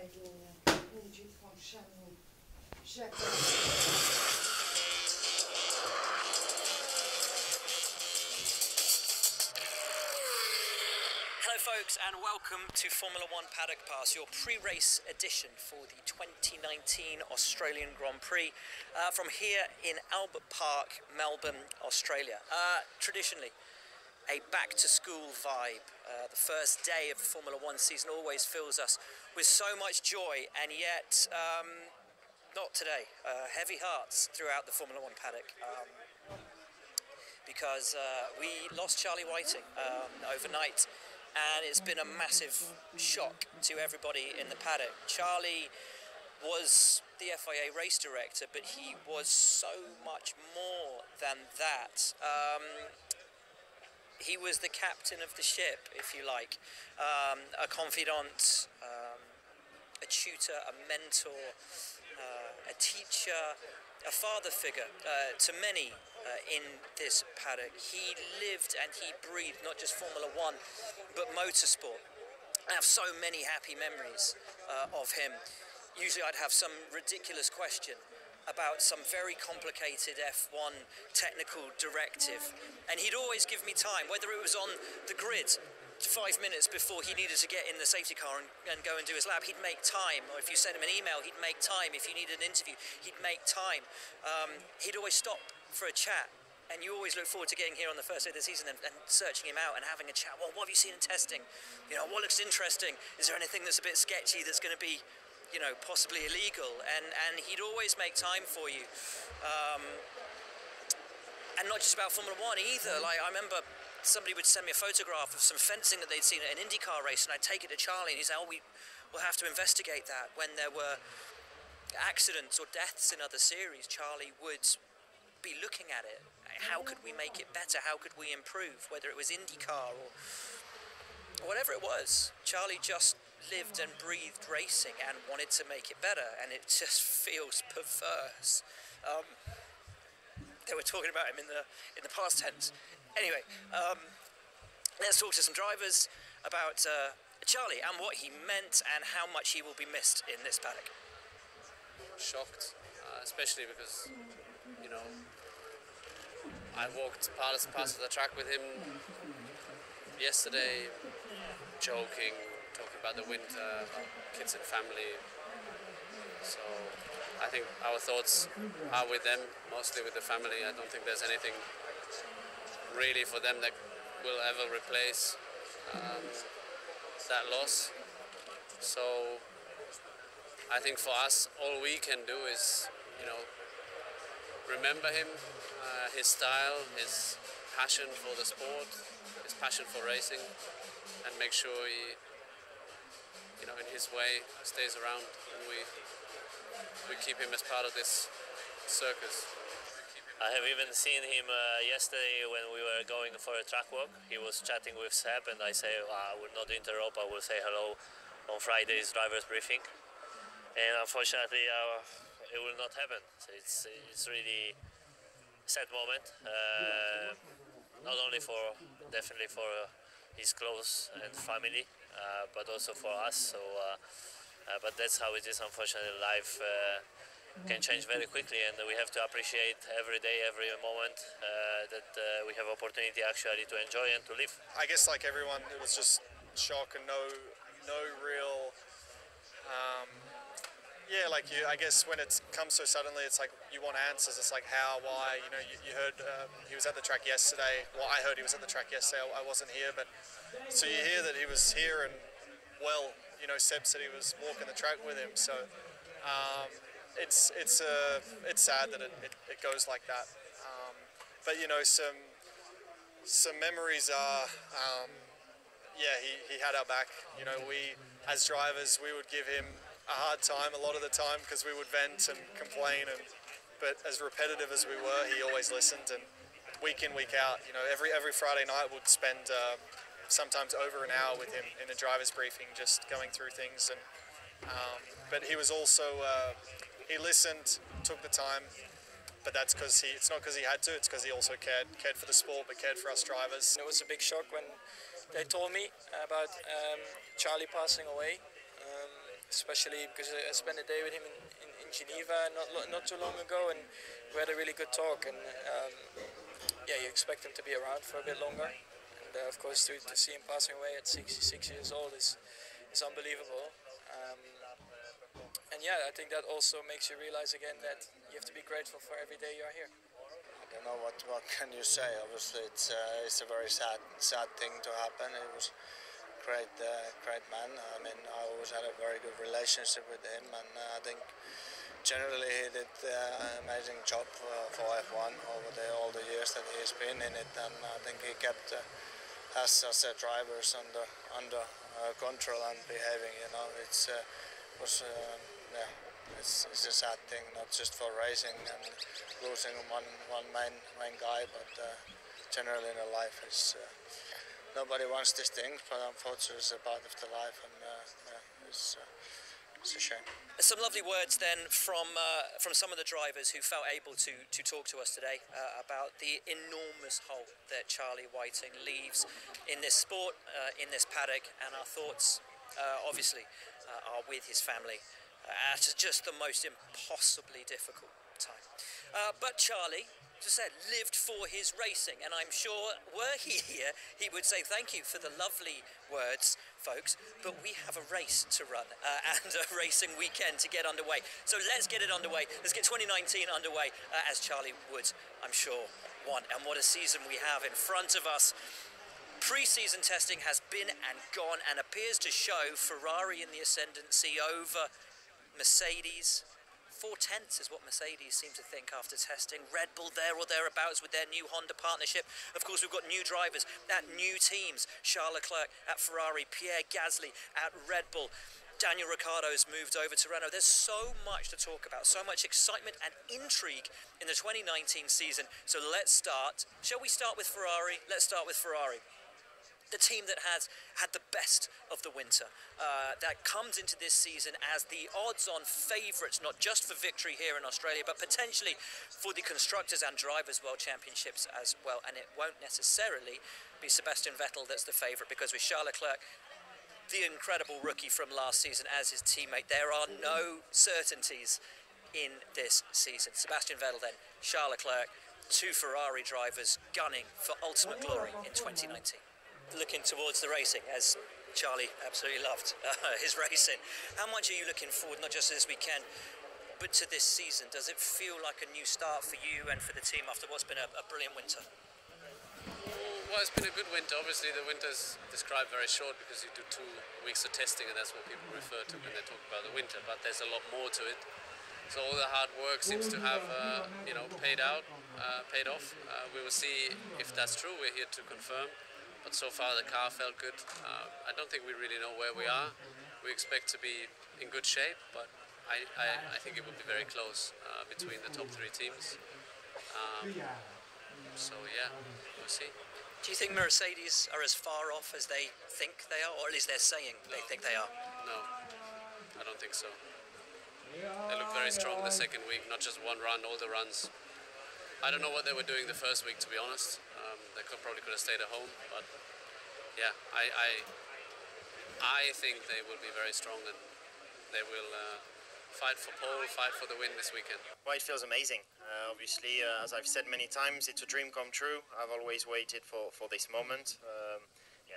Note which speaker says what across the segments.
Speaker 1: Hello folks, and welcome to Formula One Paddock Pass, your pre-race edition for the 2019 Australian Grand Prix from here in Albert Park, Melbourne, Australia. Traditionally, a back-to-school vibe. The first day of the Formula One season always fills us with so much joy, and yet not today. Heavy hearts throughout the Formula One paddock. Because we lost Charlie Whiting overnight, and it's been a massive shock to everybody in the paddock. Charlie was the FIA race director, but he was so much more than that. He was the captain of the ship, if you like, a confidant, a tutor, a mentor, a teacher, a father figure to many in this paddock. He lived and he breathed not just Formula One, but motorsport. I have so many happy memories of him. Usually I'd have some ridiculous question about some very complicated F1 technical directive, and he'd always give me time, whether it was on the grid 5 minutes before he needed to get in the safety car and go and do his lap. He'd make time, or if you sent him an email, he'd make time. If you needed an interview, he'd make time. He'd always stop for a chat, and you always look forward to getting here on the first day of the season and searching him out and having a chat. Well, what have you seen in testing? You know, what looks interesting? Is there anything that's a bit sketchy that's going to be, you know, possibly illegal? And he'd always make time for you. And not just about Formula One either. Like, I remember somebody would send me a photograph of some fencing that they'd seen at an IndyCar race, and I'd take it to Charlie, and he'd say, oh, we'll have to investigate that. When there were accidents or deaths in other series, Charlie would be looking at it. How could we make it better? How could we improve? Whether it was IndyCar or whatever it was, Charlie just lived and breathed racing and wanted to make it better, and it just feels perverse. They were talking about him in the past tense. Anyway, let's talk to some drivers about Charlie and what he meant and how much he will be missed in this paddock.
Speaker 2: Shocked, especially because, you know, I walked past the track with him yesterday, joking, talking about the winter, about kids and family. So I think our thoughts are with them, mostly with the family. I don't think there's anything really for them that will ever replace that loss. So I think for us, all we can do is, you know, remember him, his style, his passion for the sport, his passion for racing, and make sure he, you know, in his way, stays around, and we keep him as part of this circus.
Speaker 3: I have even seen him yesterday when we were going for a track walk. He was chatting with Seb, and I say I will not interrupt, I will say hello on Friday's driver's briefing. And unfortunately, it will not happen. So it's really a sad moment, not only definitely for his close and family, but also for us. So, but that's how it is. Unfortunately, life can change very quickly, and we have to appreciate every day, every moment that we have opportunity actually to enjoy and to live.
Speaker 4: I guess like everyone, it was just shock and no real. Yeah, like I guess when it comes so suddenly, it's like you want answers. It's like how, why. You know, you heard he was at the track yesterday. Well, I heard he was at the track yesterday. I wasn't here, but so you hear that he was here, and well, you know, Seb said he was walking the track with him. So it's sad that it goes like that. But you know, some memories are. Yeah, he had our back. You know, we as drivers, we would give him a hard time a lot of the time because we would vent and complain, but as repetitive as we were, he always listened, and week in, week out, you know, every Friday night we'd spend sometimes over an hour with him in a driver's briefing, just going through things. And but he was also he listened, took the time, but that's because it's not because he had to, it's because he also cared for the sport, but cared for us drivers.
Speaker 5: It was a big shock when they told me about Charlie passing away. especially because I spent a day with him in Geneva not too long ago, and we had a really good talk. And yeah, you expect him to be around for a bit longer. And of course, to see him passing away at 66 years old is unbelievable. And yeah, I think that also makes you realize again that you have to be grateful for every day you are here.
Speaker 6: I don't know what can you say. Obviously, it's a very sad thing to happen. It was great man. I mean, I always had a very good relationship with him, and I think generally he did an amazing job for F1 over all the years that he's been in it, and I think he kept us as drivers under control and behaving. You know, it's a sad thing, not just for racing and losing one main guy, but generally in life. Nobody wants these things, but unfortunately it's a part of the life, and it's a shame.
Speaker 1: Some lovely words then from some of the drivers who felt able to talk to us today about the enormous hole that Charlie Whiting leaves in this sport, in this paddock, and our thoughts obviously are with his family at just the most impossibly difficult time. But Charlie, as I said, lived for his racing, and I'm sure were he here, he would say thank you for the lovely words, folks, but we have a race to run and a racing weekend to get underway. So let's get it underway. Let's get 2019 underway, as Charlie would, I'm sure, want. And what a season we have in front of us. Pre-season testing has been and gone and appears to show Ferrari in the ascendancy over Mercedes. 4/10 is what Mercedes seem to think after testing. Red Bull there or thereabouts with their new Honda partnership. Of course, we've got new drivers at new teams. Charles Leclerc at Ferrari, Pierre Gasly at Red Bull. Daniel Ricciardo's moved over to Renault. There's so much to talk about, so much excitement and intrigue in the 2019 season. So let's start. Shall we start with Ferrari? Let's start with Ferrari. The team that has had the best of the winter, that comes into this season as the odds-on favourites, not just for victory here in Australia, but potentially for the Constructors and Drivers' World Championships as well. And it won't necessarily be Sebastian Vettel that's the favourite, because with Charles Leclerc, the incredible rookie from last season, as his teammate, there are no certainties in this season. Sebastian Vettel then, Charles Leclerc, two Ferrari drivers gunning for ultimate glory in 2019. Looking towards the racing, as Charlie absolutely loved his racing. How much are you looking forward, not just this weekend, but to this season? Does it feel like a new start for you and for the team after what's been a brilliant winter?
Speaker 2: Well, it's been a good winter. Obviously, the winter's described very short because you do 2 weeks of testing, and that's what people refer to when they talk about the winter. But there's a lot more to it. So all the hard work seems to have, paid off. We will see if that's true. We're here to confirm. But so far the car felt good. I don't think we really know where we are. We expect to be in good shape, but I think it will be very close between the top 3 teams. So yeah, we'll see.
Speaker 1: Do you think Mercedes are as far off as they think they are, or at least they're saying they think they are?
Speaker 2: No, I don't think so. They look very strong the second week, not just one run, all the runs. I don't know what they were doing the first week, to be honest. They probably could have stayed at home, but yeah, I think they will be very strong, and they will fight for pole, fight for the win this weekend.
Speaker 7: Well, it feels amazing. Obviously, as I've said many times, it's a dream come true. I've always waited for this moment.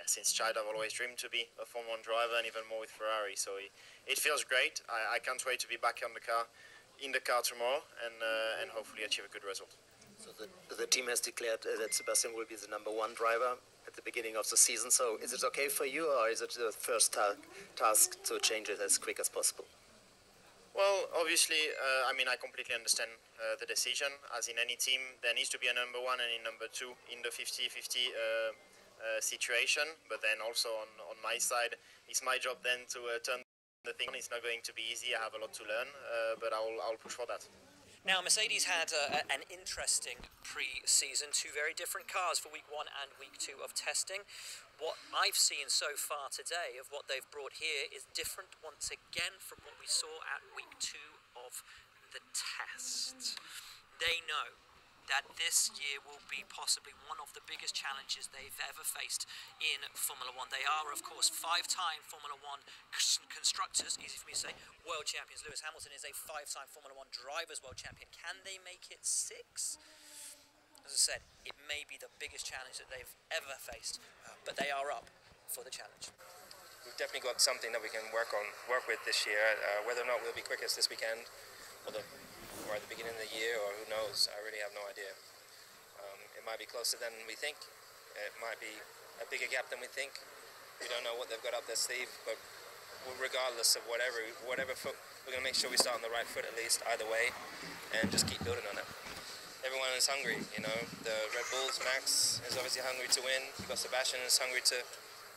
Speaker 7: Since child, I've always dreamed to be a Formula 1 driver, and even more with Ferrari. So it feels great. I can't wait to be back in the car tomorrow, and hopefully achieve a good result.
Speaker 8: So the team has declared that Sebastian will be the #1 driver at the beginning of the season. So is it okay for you, or is it the first task to change it as quick as possible?
Speaker 7: Well, obviously, I completely understand the decision. As in any team, there needs to be a #1 and a #2 in the 50-50 situation. But then also on my side, it's my job then to turn the thing on. It's not going to be easy. I have a lot to learn, but I'll push for that.
Speaker 1: Now, Mercedes had an interesting pre-season, 2 very different cars for week 1 and week 2 of testing. What I've seen so far today of what they've brought here is different once again from what we saw at week 2 of the test. They know that this year will be possibly one of the biggest challenges they've ever faced in Formula One. They are, of course, five-time Formula One constructors, easy for me to say, world champions. Lewis Hamilton is a five-time Formula One drivers' world champion. Can they make it 6? As I said, it may be the biggest challenge that they've ever faced, but they are up for the challenge.
Speaker 9: We've definitely got something that we can work with this year. Whether or not we'll be quickest this weekend, or at the beginning of the year, or who knows, I really have no idea. It might be closer than we think. It might be a bigger gap than we think. We don't know what they've got up their sleeve, but regardless of whatever foot, we're going to make sure we start on the right foot at least, either way, and just keep building on it. Everyone is hungry, you know. The Red Bulls, Max is obviously hungry to win. You've got Sebastian is hungry to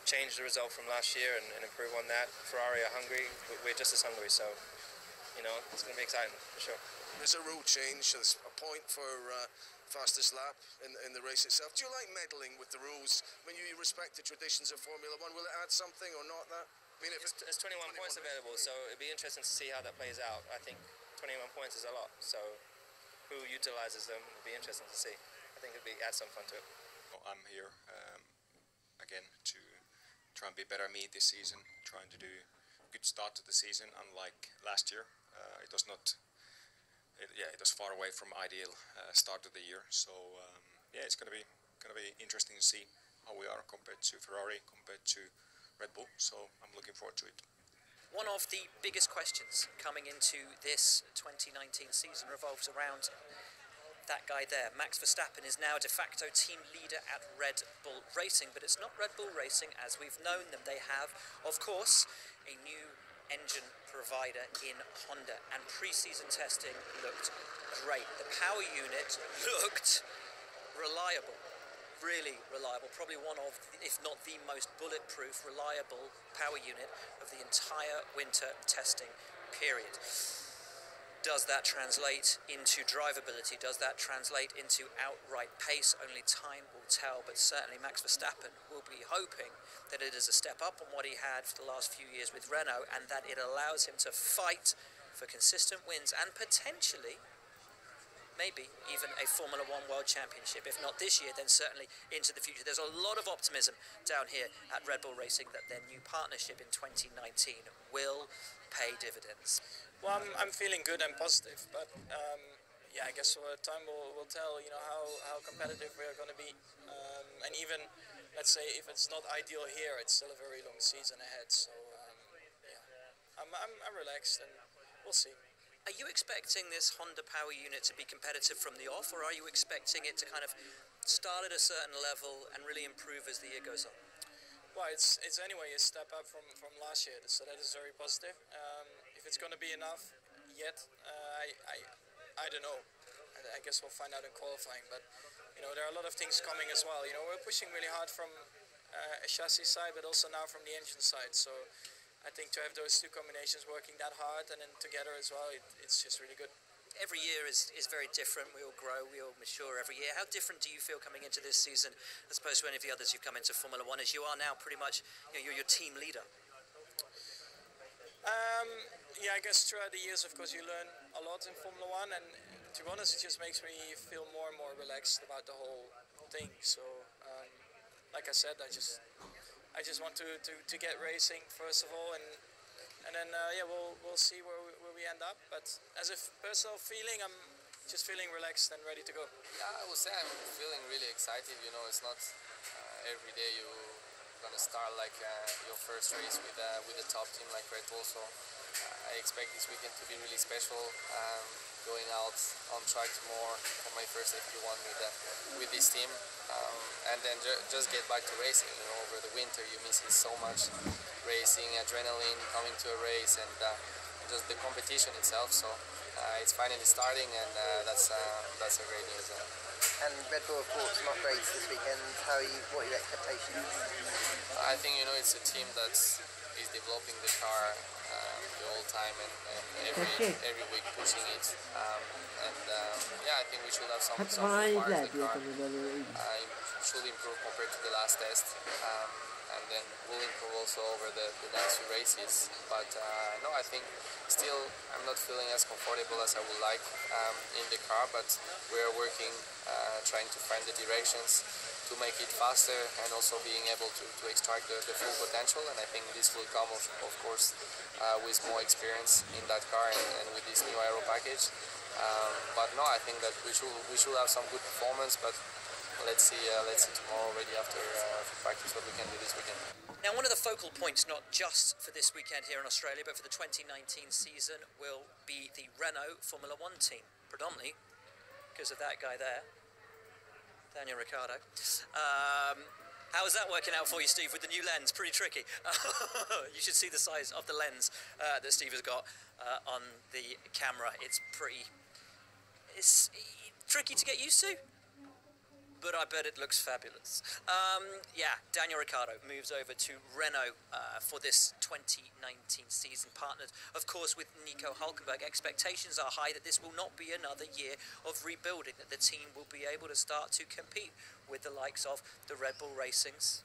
Speaker 9: change the result from last year and improve on that. Ferrari are hungry, we're just as hungry, so, you know, it's going to be exciting, for sure.
Speaker 10: There's a rule change, so there's a point for fastest lap in the race itself. Do you like meddling with the rules? When you respect the traditions of Formula One, will it add something or not that? I mean, if
Speaker 9: there's 21 points available, so it'd be interesting to see how that plays out. I think 21 points is a lot, so who utilises them will be interesting to see. I think add some fun to it.
Speaker 11: I'm here again to try and be better me this season, trying to do a good start to the season, unlike last year. It was far away from ideal start of the year. So yeah, it's gonna be interesting to see how we are compared to Ferrari, compared to Red Bull. So I'm looking forward to it.
Speaker 1: One of the biggest questions coming into this 2019 season revolves around that guy there. Max Verstappen is now de facto team leader at Red Bull Racing, but it's not Red Bull Racing as we've known them. They have, of course, a new engine provider in Honda, and pre-season testing looked great. The power unit looked reliable, really reliable, probably one of, if not the most bulletproof, reliable power unit of the entire winter testing period. Does that translate into drivability? Does that translate into outright pace? Only time will tell, but certainly Max Verstappen will be hoping that it is a step up on what he had for the last few years with Renault, and that it allows him to fight for consistent wins and potentially maybe even a Formula One World Championship. If not this year, then certainly into the future. There's a lot of optimism down here at Red Bull Racing that their new partnership in 2019 will pay dividends.
Speaker 5: Well, I'm feeling good and positive, but yeah, I guess time will tell, you know, how competitive we are going to be. And even, let's say, if it's not ideal here, it's still a very long season ahead. So yeah, I'm relaxed, and we'll see.
Speaker 1: Are you expecting this Honda power unit to be competitive from the off, or are you expecting it to kind of start at a certain level and really improve as the year goes on?
Speaker 5: Well, it's anyway a step up from last year, so that is very positive. If it's going to be enough yet, I don't know. I guess we'll find out in qualifying, but you know, there are a lot of things coming as well. You know, we're pushing really hard from a chassis side, but also now from the engine side. So I think to have those two combinations working that hard and then together as well, it's just really good.
Speaker 1: Every year is very different. We all grow, we all mature every year. How different do you feel coming into this season as opposed to any of the others you've come into Formula One, as you are now pretty much, you know, you're your team leader?
Speaker 5: Yeah, I guess throughout the years, of course, you learn a lot in Formula One, and to be honest, it just makes me feel more and more relaxed about the whole thing. So, like I said, I just want to get racing first of all, and then yeah, we'll see where we end up. But as a personal feeling, I'm just feeling relaxed and ready to go.
Speaker 12: Yeah, I would say I'm feeling really excited. You know, it's not every day you're gonna start like your first race with a top team like Red Bull. So I expect this weekend to be really special. Going out on track more for my first FP1 with this team, and then just get back to racing. You know, over the winter you're missing so much racing, adrenaline, coming to a race, and just the competition itself. So it's finally starting, and that's a great news.
Speaker 13: And Red Bull, of course, not race this weekend. What are your expectations?
Speaker 12: I think, you know, it's a team that is developing the car the whole time, and every week pushing it. Yeah, I think we should have some parts of the car should improve compared to the last test. and then we'll improve also over the next few races. But no, I think still I'm not feeling as comfortable as I would like in the car, but we're working, trying to find the directions to make it faster and also being able to extract the full potential. And I think this will come, of course, with more experience in that car and with this new aero package. But no, I think that we should have some good performance, but let's see tomorrow already after practice what we can do this weekend.
Speaker 1: Now, one of the focal points, not just for this weekend here in Australia, but for the 2019 season, will be the Renault Formula One team, predominantly because of that guy there, Daniel Ricciardo. How is that working out for you, Steve, with the new lens? Pretty tricky. You should see the size of the lens that Steve has got on the camera. It's tricky to get used to, but I bet it looks fabulous. Yeah, Daniel Ricciardo moves over to Renault for this 2019 season, partnered, of course, with Nico Hülkenberg. Expectations are high that this will not be another year of rebuilding, that the team will be able to start to compete with the likes of the Red Bull Racings.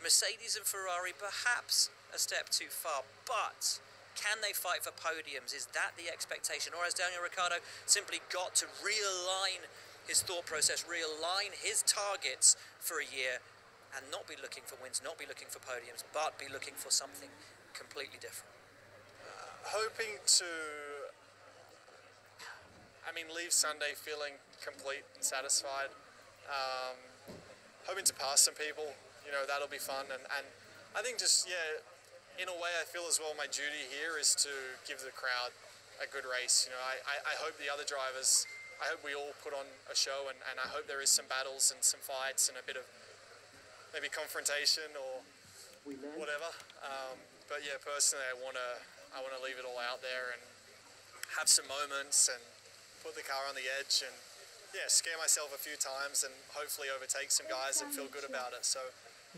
Speaker 1: Mercedes and Ferrari, perhaps a step too far, but can they fight for podiums? Is that the expectation? Or has Daniel Ricciardo simply got to realign his thought process, realign his targets for a year and not be looking for wins, not be looking for podiums, but be looking for something completely different?
Speaker 4: Hoping to, leave Sunday feeling complete and satisfied. Hoping to pass some people, that'll be fun. And I think in a way I feel as well my duty here is to give the crowd a good race. I hope the other drivers, I hope we all put on a show, and I hope there is some battles and some fights and a bit of maybe confrontation or whatever. But yeah, personally, I want to leave it all out there and have some moments and put the car on the edge and scare myself a few times and hopefully overtake some guys and feel good about it. So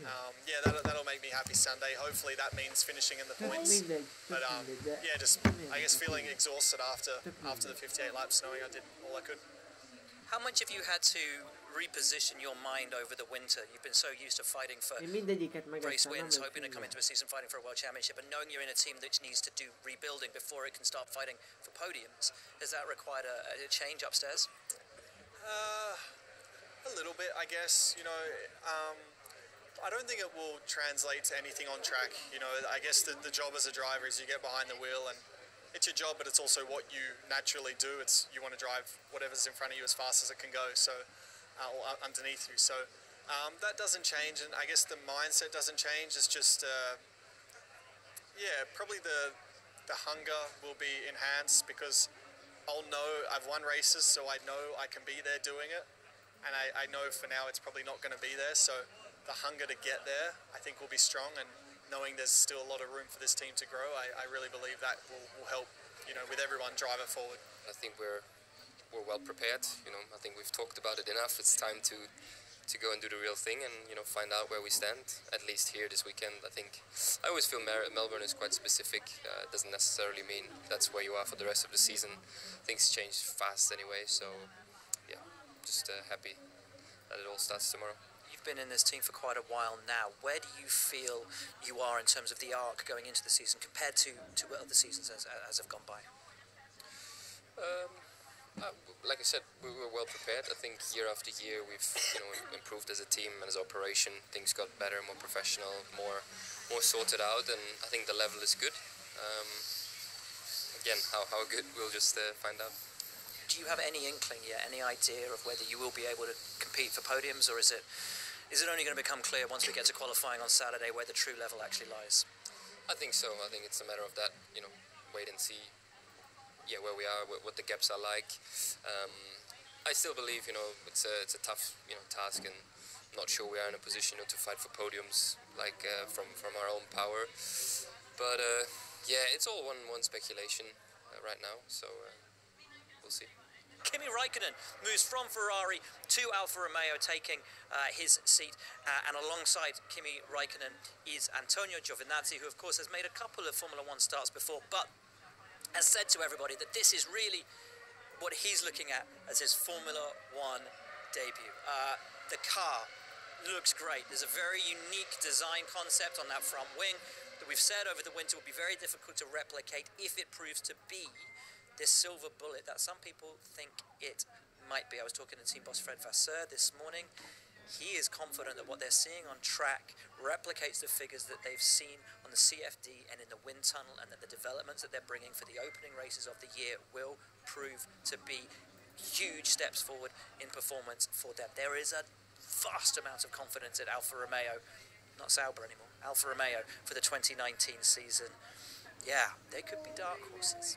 Speaker 4: that'll make me happy Sunday. Hopefully that means finishing in the points. But I guess feeling exhausted after the 58 laps, knowing I did all I could.
Speaker 1: How much have you had to reposition your mind over the winter? You've been so used to fighting for race wins, hoping to come into a season fighting for a world championship, and knowing you're in a team that needs to do rebuilding before it can start fighting for podiums. Has that required a change upstairs?
Speaker 4: A little bit, I guess. I don't think it will translate to anything on track. I guess the job as a driver is you get behind the wheel, and it's your job, but it's also what you naturally do. You want to drive whatever's in front of you as fast as it can go, so or underneath you. So that doesn't change, and I guess the mindset doesn't change. It's just probably the hunger will be enhanced because I'll know I've won races, so I know I can be there doing it, and I know for now it's probably not going to be there. So the hunger to get there, I think, will be strong, and knowing there's still a lot of room for this team to grow, I really believe that will help, with everyone drive it forward.
Speaker 14: I think we're well prepared. I think we've talked about it enough. It's time to go and do the real thing and find out where we stand. At least here this weekend, I think I always feel Melbourne is quite specific. It doesn't necessarily mean that's where you are for the rest of the season. Things change fast anyway. So yeah, just happy that it all starts tomorrow.
Speaker 1: You've been in this team for quite a while now. Where do you feel you are in terms of the arc going into the season compared to other seasons as have gone by?
Speaker 14: Like I said, we were well prepared. I think year after year we've improved as a team and as an operation. Things got better, more professional, more sorted out, and I think the level is good. Again, how good we'll just find out.
Speaker 1: Do you have any inkling yet, any idea of whether you will be able to compete for podiums, or is it only going to become clear once we get to qualifying on Saturday where the true level actually lies?
Speaker 14: I think so. I think it's a matter of that, wait and see where we are, what the gaps are like. I still believe, it's a tough, task, and I'm not sure we are in a position to fight for podiums like from our own power. But it's all one speculation right now, so we'll see.
Speaker 1: Kimi Raikkonen moves from Ferrari to Alfa Romeo, taking his seat, and alongside Kimi Raikkonen is Antonio Giovinazzi, who of course has made a couple of Formula One starts before, but has said to everybody that this is really what he's looking at as his Formula One debut. The car looks great. There's a very unique design concept on that front wing that we've said over the winter will be very difficult to replicate if it proves to be this silver bullet that some people think it might be. I was talking to team boss Fred Vasseur this morning. He is confident that what they're seeing on track replicates the figures that they've seen on the CFD and in the wind tunnel, and that the developments that they're bringing for the opening races of the year will prove to be huge steps forward in performance for them. There is a vast amount of confidence at Alfa Romeo, not Sauber anymore, Alfa Romeo for the 2019 season. Yeah, they could be dark horses.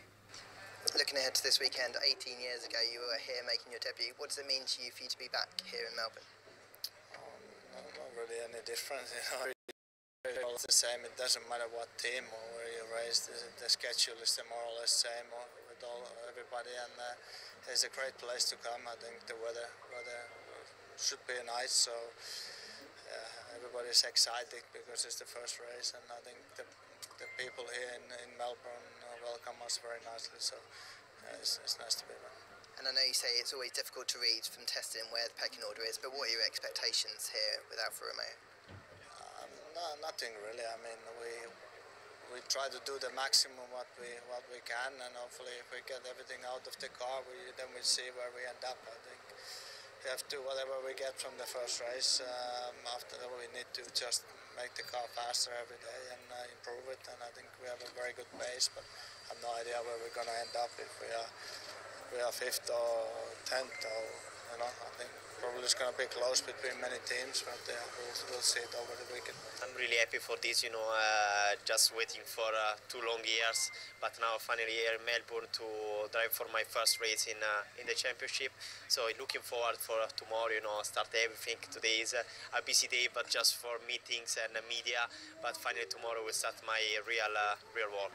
Speaker 13: Looking ahead to this weekend, 18 years ago you were here making your debut. What does it mean to you for you to be back here in Melbourne?
Speaker 6: Not really any different, you know. It's all the same. It doesn't matter what team or where you race. The schedule is more or less same with everybody, and it's a great place to come. I think the weather should be nice, so everybody's excited because it's the first race, and I think the people here in Melbourne welcome us very nicely. So it's nice to be back.
Speaker 13: And I know you say it's always difficult to read from testing where the pecking order is, but what are your expectations here with Alfa Romeo?
Speaker 6: No, nothing really. I mean, we try to do the maximum what we can, and hopefully if we get everything out of the car, then we'll see where we end up. I think we have to, whatever we get from the first race, after that we need to just make the car faster every day and improve it, and I think we have a very good pace, but I have no idea where we're going to end up, if we are 5th or 10th, or, you know, I think probably it's going to be close between many teams, but we'll see it over the weekend.
Speaker 7: I'm really happy for this, you know, just waiting for 2 long years, but now finally here in Melbourne to drive for my first race in the championship. So looking forward for tomorrow, you know, start everything. Today is a busy day, but just for meetings and media, but finally tomorrow will start my real work.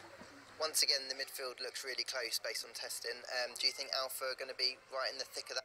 Speaker 13: Once again, the midfield looks really close based on testing. Do you think Alfa are going to be right in the thick of that?